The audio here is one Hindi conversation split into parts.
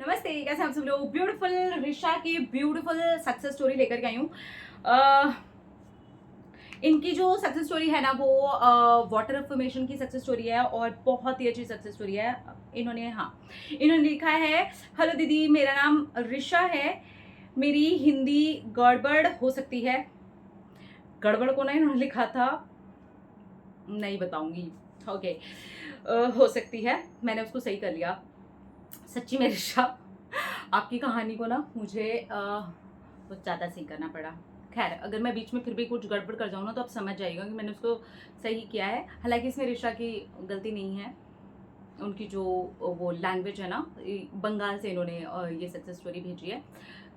नमस्ते, कैसे हैं आप सब लोग। ब्यूटीफुल रिशा की ब्यूटीफुल सक्सेस स्टोरी लेकर के आई हूँ। अ, इनकी जो सक्सेस स्टोरी है ना वो वाटर अफर्मेशन की सक्सेस स्टोरी है और बहुत ही अच्छी सक्सेस स्टोरी है। इन्होंने लिखा है, हेलो दीदी, मेरा नाम रिशा है। मेरी हिंदी गड़बड़ हो सकती है। गड़बड़ को ना इन्होंने लिखा था, नहीं बताऊंगी। ओके, हो सकती है, मैंने उसको सही कर लिया। सच्ची में रिशा, आपकी कहानी को ना मुझे कुछ ज़्यादा सही करना पड़ा। खैर, अगर मैं बीच में फिर भी कुछ गड़बड़ कर जाऊँ ना तो आप समझ जाइएगा कि मैंने उसको सही किया है। हालांकि इसमें रिशा की गलती नहीं है। उनकी जो वो लैंग्वेज है ना, बंगाल से इन्होंने ये सक्सेस स्टोरी भेजी है,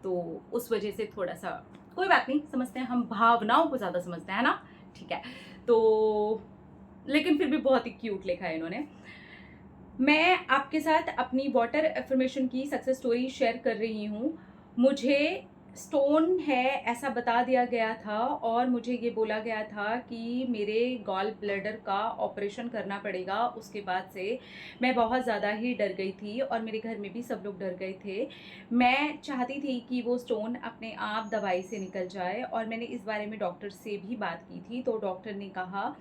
तो उस वजह से थोड़ा सा, कोई बात नहीं, समझते हैं हम, भावनाओं को ज़्यादा समझते हैं ना। ठीक है, तो लेकिन फिर भी बहुत ही क्यूट लिखा है इन्होंने। मैं आपके साथ अपनी वाटर अफर्मेशन की सक्सेस स्टोरी शेयर कर रही हूँ। मुझे स्टोन है ऐसा बता दिया गया था और मुझे ये बोला गया था कि मेरे गॉल ब्लैडर का ऑपरेशन करना पड़ेगा। उसके बाद से मैं बहुत ज़्यादा ही डर गई थी और मेरे घर में भी सब लोग डर गए थे। मैं चाहती थी कि वो स्टोन अपने आप दवाई से निकल जाए और मैंने इस बारे में डॉक्टर से भी बात की थी, तो डॉक्टर ने कहा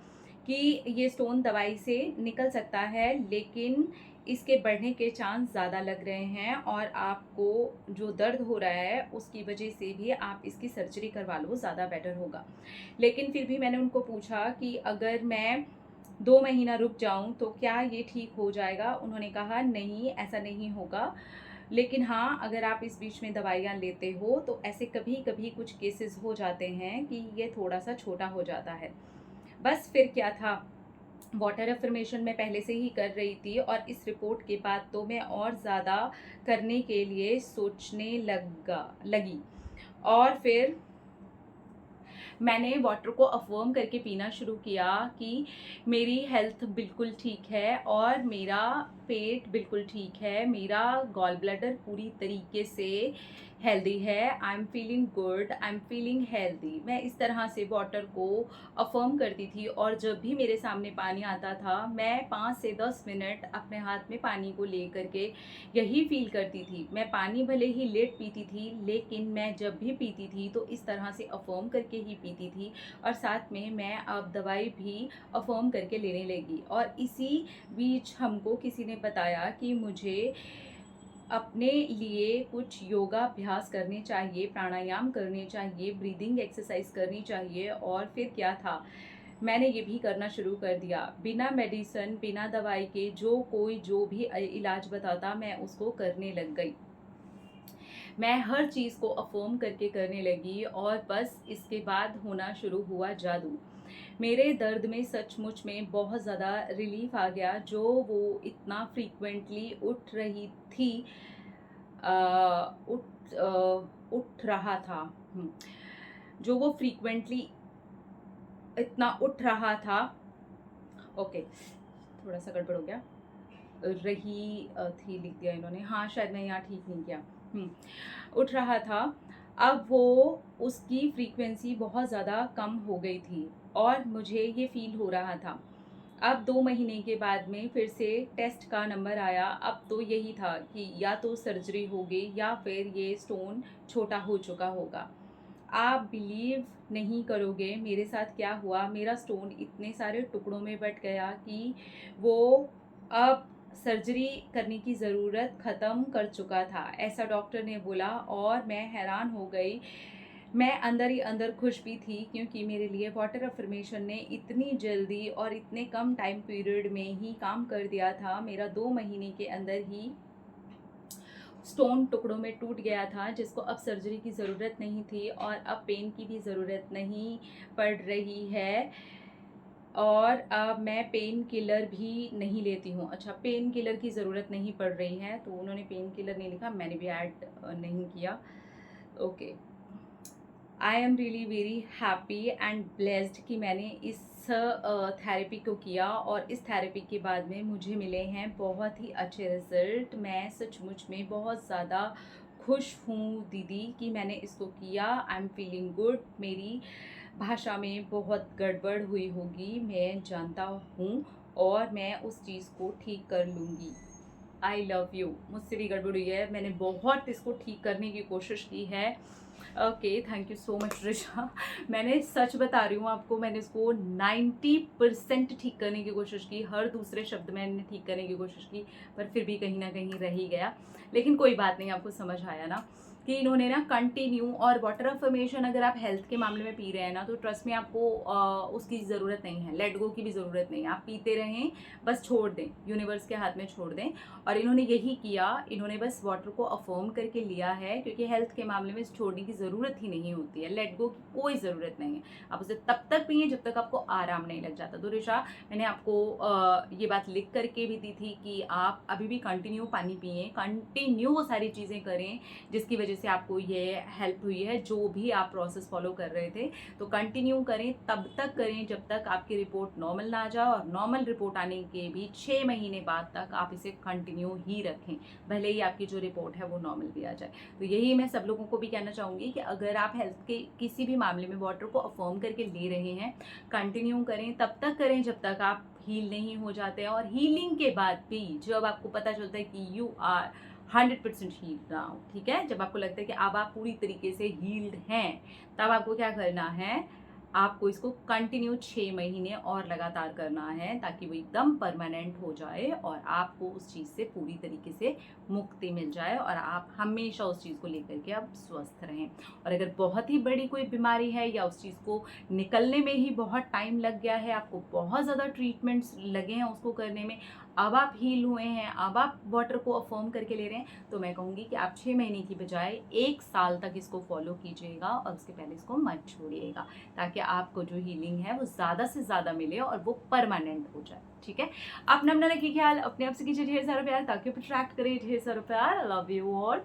कि ये स्टोन दवाई से निकल सकता है, लेकिन इसके बढ़ने के चांस ज़्यादा लग रहे हैं और आपको जो दर्द हो रहा है उसकी वजह से भी आप इसकी सर्जरी करवा लो, ज़्यादा बेटर होगा। लेकिन फिर भी मैंने उनको पूछा कि अगर मैं 2 महीना रुक जाऊं तो क्या ये ठीक हो जाएगा। उन्होंने कहा नहीं, ऐसा नहीं होगा, लेकिन हाँ, अगर आप इस बीच में दवाइयाँ लेते हो तो ऐसे कभी कभी कुछ केसेस हो जाते हैं कि ये थोड़ा सा छोटा हो जाता है। बस फिर क्या था, वाटर अफर्मेशन मैं पहले से ही कर रही थी और इस रिपोर्ट के बाद तो मैं और ज़्यादा करने के लिए सोचने लगी। और फिर मैंने वाटर को अफर्म करके पीना शुरू किया कि मेरी हेल्थ बिल्कुल ठीक है और मेरा पेट बिल्कुल ठीक है, मेरा गॉल ब्लैडर पूरी तरीके से हेल्दी है, I am feeling good, I am feeling healthy. मैं इस तरह से वाटर को अफर्म करती थी और जब भी मेरे सामने पानी आता था मैं 5 से 10 मिनट अपने हाथ में पानी को ले करके यही फील करती थी। मैं पानी भले ही लेट पीती थी, लेकिन मैं जब भी पीती थी तो इस तरह से अफर्म करके ही पीती थी और साथ में मैं अब दवाई भी अफर्म करके लेने लगी। और इसी बीच हमको किसी ने बताया कि मुझे अपने लिए कुछ योगाभ्यास करने चाहिए, प्राणायाम करने चाहिए, ब्रीदिंग एक्सरसाइज करनी चाहिए। और फिर क्या था, मैंने ये भी करना शुरू कर दिया। बिना मेडिसिन, बिना दवाई के जो भी इलाज बताता मैं उसको करने लग गई। मैं हर चीज़ को अफर्म करके करने लगी और बस इसके बाद होना शुरू हुआ जादू। मेरे दर्द में सचमुच में बहुत ज़्यादा रिलीफ आ गया। जो वो इतना फ्रीक्वेंटली उठ रही थी, उठ रहा था, जो वो फ्रीक्वेंटली इतना उठ रहा था, ओके, थोड़ा सा गड़बड़ हो गया, रही थी लिख दिया इन्होंने, हाँ शायद मैं यहाँ ठीक नहीं किया। उठ रहा था, अब वो उसकी फ्रीक्वेंसी बहुत ज़्यादा कम हो गई थी और मुझे ये फील हो रहा था। अब 2 महीने के बाद में फिर से टेस्ट का नंबर आया। अब तो यही था कि या तो सर्जरी होगी या फिर ये स्टोन छोटा हो चुका होगा। आप बिलीव नहीं करोगे मेरे साथ क्या हुआ। मेरा स्टोन इतने सारे टुकड़ों में बट गया कि वो अब सर्जरी करने की ज़रूरत ख़त्म कर चुका था, ऐसा डॉक्टर ने बोला। और मैं हैरान हो गई। मैं अंदर ही अंदर खुश भी थी क्योंकि मेरे लिए वाटर अफर्मेशन ने इतनी जल्दी और इतने कम टाइम पीरियड में ही काम कर दिया था। मेरा 2 महीने के अंदर ही स्टोन टुकड़ों में टूट गया था, जिसको अब सर्जरी की ज़रूरत नहीं थी और अब पेन की भी ज़रूरत नहीं पड़ रही है। और अब मैं पेन किलर भी नहीं लेती हूँ। अच्छा, पेन किलर की ज़रूरत नहीं पड़ रही है, तो उन्होंने पेन किलर नहीं लिखा, मैंने भी ऐड नहीं किया। Okay, I am really very happy and blessed कि मैंने इस थेरेपी को किया और इस थेरेपी के बाद में मुझे मिले हैं बहुत ही अच्छे रिज़ल्ट। मैं सचमुच में बहुत ज़्यादा खुश हूँ दीदी कि मैंने इसको किया। I am feeling good. मेरी भाषा में बहुत गड़बड़ हुई होगी, मैं जानता हूँ, और मैं उस चीज़ को ठीक कर लूँगी। I love you. मुझसे भी गड़बड़ हुई है, मैंने बहुत इसको ठीक करने की कोशिश की है। Okay, thank you so much Risha. मैंने सच बता रही हूँ आपको, मैंने इसको 90% ठीक करने की कोशिश की, हर दूसरे शब्द मैंने ठीक करने की कोशिश की, पर फिर भी कहीं ना कहीं रह ही गया। लेकिन कोई बात नहीं, आपको समझ आया ना कि इन्होंने ना कंटिन्यू, और वाटर अफर्मेशन अगर आप हेल्थ के मामले में पी रहे हैं ना, तो ट्रस्ट में आपको उसकी ज़रूरत नहीं है, लेट गो की भी ज़रूरत नहीं है। आप पीते रहें, बस छोड़ दें, यूनिवर्स के हाथ में छोड़ दें। और इन्होंने यही किया, इन्होंने बस वाटर को अफर्म करके लिया है, क्योंकि हेल्थ के मामले में छोड़ने की ज़रूरत ही नहीं होती है, लेट गो की कोई ज़रूरत नहीं है। आप उसे तब तक पिए जब तक आपको आराम नहीं लग जाता। तो ऋषा, मैंने आपको ये बात लिख करके भी दी थी कि आप अभी भी कंटिन्यू पानी पिए, कंटिन्यू वो सारी चीज़ें करें जिसकी वजह से आपको ये हेल्प हुई है, जो भी आप प्रोसेस फॉलो कर रहे थे। तो कंटिन्यू करें, तब तक करें जब तक आपकी रिपोर्ट नॉर्मल ना आ जाए, और नॉर्मल रिपोर्ट आने के भी 6 महीने बाद तक आप इसे कंटिन्यू ही रखें, भले ही आपकी जो रिपोर्ट है वो नॉर्मल भी आ जाए। तो यही मैं सब लोगों को भी कहना चाहूँगी कि अगर आप हेल्थ के किसी भी मामले में वाटर को अफर्म करके ले रहे हैं, कंटिन्यू करें, तब तक करें जब तक आप हील नहीं हो जाते हैं। और हीलिंग के बाद भी जब आपको पता चलता है कि यू आर 100% हील्ड नाउ, ठीक है, जब आपको लगता है कि अब आप पूरी तरीके से हील्ड हैं, तब आपको क्या करना है, आपको इसको कंटिन्यू 6 महीने और लगातार करना है, ताकि वो एकदम परमानेंट हो जाए और आपको उस चीज़ से पूरी तरीके से मुक्ति मिल जाए, और आप हमेशा उस चीज़ को लेकर के आप स्वस्थ रहें। और अगर बहुत ही बड़ी कोई बीमारी है, या उस चीज़ को निकलने में ही बहुत टाइम लग गया है, आपको बहुत ज़्यादा ट्रीटमेंट्स लगे हैं उसको करने में, अब आप हील हुए हैं, अब आप वाटर को अफर्म करके ले रहे हैं, तो मैं कहूँगी कि आप 6 महीने की बजाय 1 साल तक इसको फॉलो कीजिएगा, और उसके पहले इसको मत छोड़िएगा, ताकि आपको जो हीलिंग है वो ज़्यादा से ज़्यादा मिले और वो परमानेंट हो जाए, ठीक है। अपना अपना रखिए ख्याल, अपने आप से कीजिए ढेर सारा प्यार, ताकि अट्रैक्ट करें ढेर सारा प्यार। Love you all.